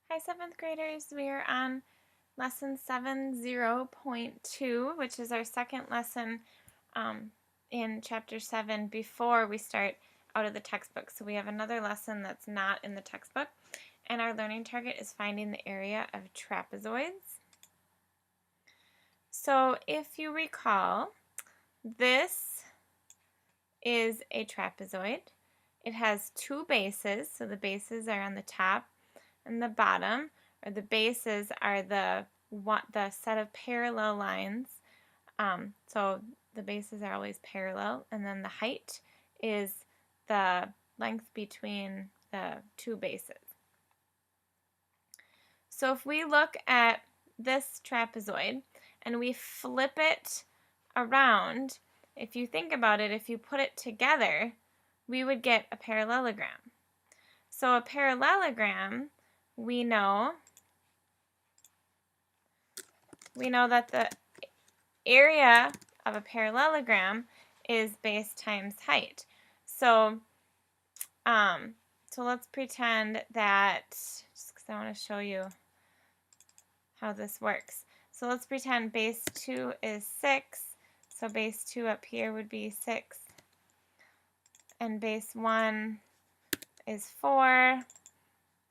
Hi, 7th graders. We are on lesson 70.2, which is our second lesson in chapter 7 before we start out of the textbook. So we have another lesson that's not in the textbook, and our learning target is finding the area of trapezoids. So if you recall, this is a trapezoid. It has two bases, so the bases are on the top and the bottom, or the bases are the set of parallel lines. So the bases are always parallel, and then the height is the length between the two bases. So if we look at this trapezoid and we flip it around, if you think about it, if you put it together, we would get a parallelogram. So a parallelogram, we know that the area of a parallelogram is base times height. So let's pretend that, just because I want to show you how this works. So let's pretend base 2 is 6. So base 2 up here would be 6. And base 1 is 4.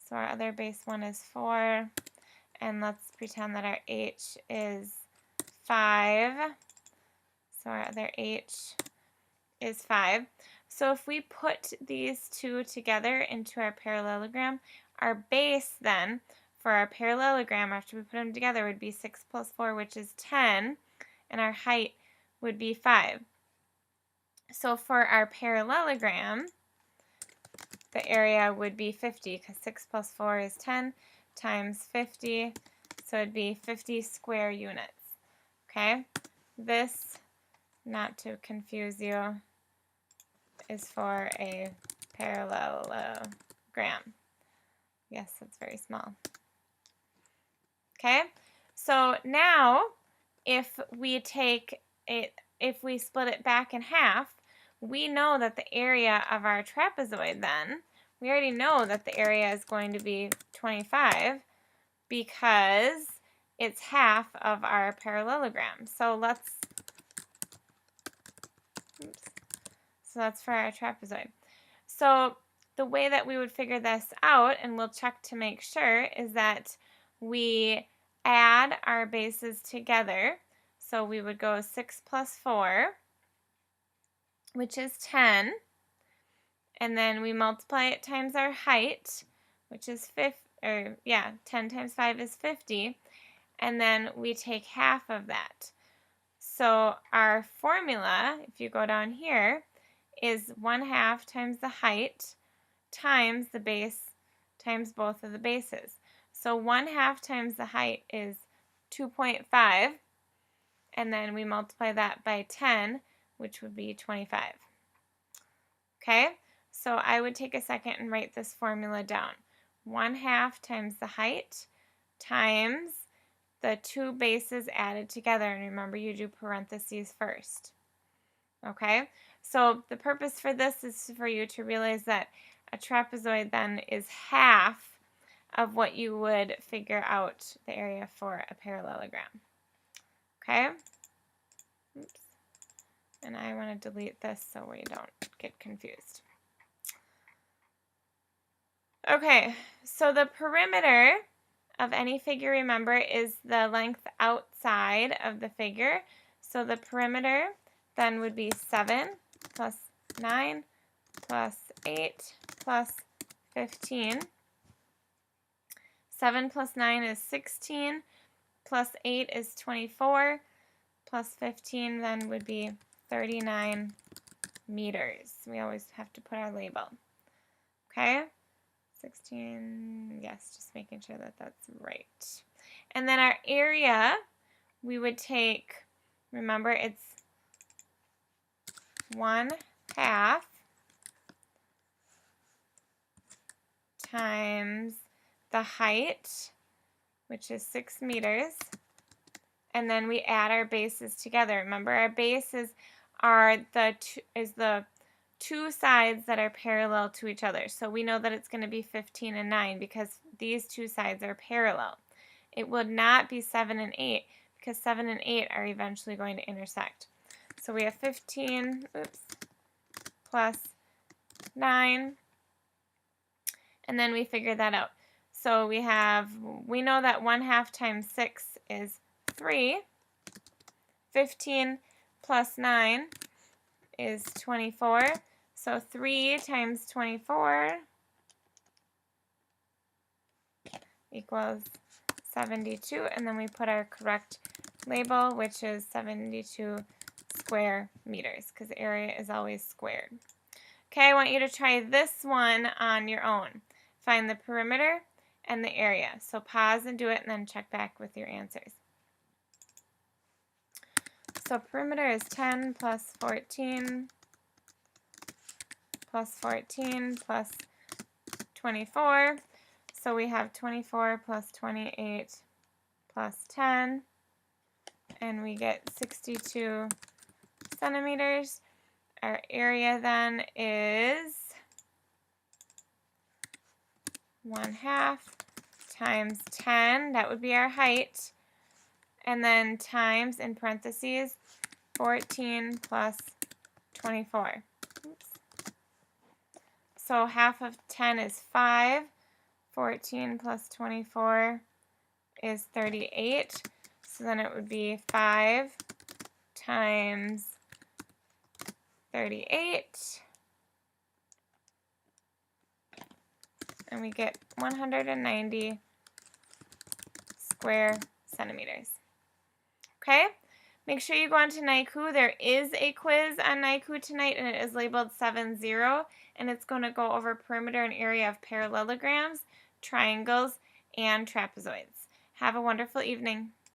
So our other base 1 is 4. And let's pretend that our h is 5. So our other h is 5. So if we put these two together into our parallelogram, our base then for our parallelogram after we put them together would be 6 plus 4, which is 10, and our height would be 5. So for our parallelogram, the area would be 50, because 6 plus 4 is 10 times 50, so it'd be 50 square units. Okay, this, not to confuse you, is for a parallelogram. Yes, it's very small. Okay, so now if we take it, if we split it back in half, we know that the area of our trapezoid then, we already know that the area is going to be 25 because it's half of our parallelogram. So that's for our trapezoid. So the way that we would figure this out, and we'll check to make sure, is that we add our bases together. So we would go 6 plus 4, which is 10. And then we multiply it times our height, which is 10 times 5 is 50. And then we take half of that. So our formula, if you go down here, is 1/2 times the height times the base times both of the bases. So 1/2 times the height is 2.5, and then we multiply that by 10, which would be 25. Okay, so I would take a second and write this formula down. 1/2 times the height times the two bases added together, and remember you do parentheses first. Okay, so the purpose for this is for you to realize that a trapezoid then is half of what you would figure out the area for a parallelogram. Okay? Oops. And I want to delete this so we don't get confused. Okay, so the perimeter of any figure, remember, is the length outside of the figure. So the perimeter then would be 7 plus 9 plus 8 plus 15. 7 plus 9 is 16, plus 8 is 24, plus 15 then would be 39 meters. We always have to put our label. Okay? 16, yes, just making sure that that's right. And then our area, we would take, remember, it's 1/2 times the height, which is 6 meters, and then we add our bases together. Remember, our bases are the two sides that are parallel to each other. So we know that it's going to be 15 and 9 because these two sides are parallel. It would not be 7 and 8 because 7 and 8 are eventually going to intersect. So we have 15, plus 9, and then we figure that out. So we know that 1/2 times 6 is 3. 15 plus 9 is 24. So 3 times 24 equals 72. And then we put our correct label, which is 72 square meters, because area is always squared. Okay, I want you to try this one on your own. Find the perimeter and the area. So pause and do it, and then check back with your answers. So perimeter is 10 plus 14 plus 14 plus 24. So we have 24 plus 28 plus 10, and we get 62 centimeters. Our area then is 1/2 times 10. That would be our height. And then times, in parentheses, 14 plus 24. Oops. So 1/2 of 10 is 5. 14 plus 24 is 38. So then it would be 5 times 38. And we get 190 square centimeters. Okay? Make sure you go on to NICU. There is a quiz on NICU tonight, and it is labeled 7-0, and it's going to go over perimeter and area of parallelograms, triangles, and trapezoids. Have a wonderful evening.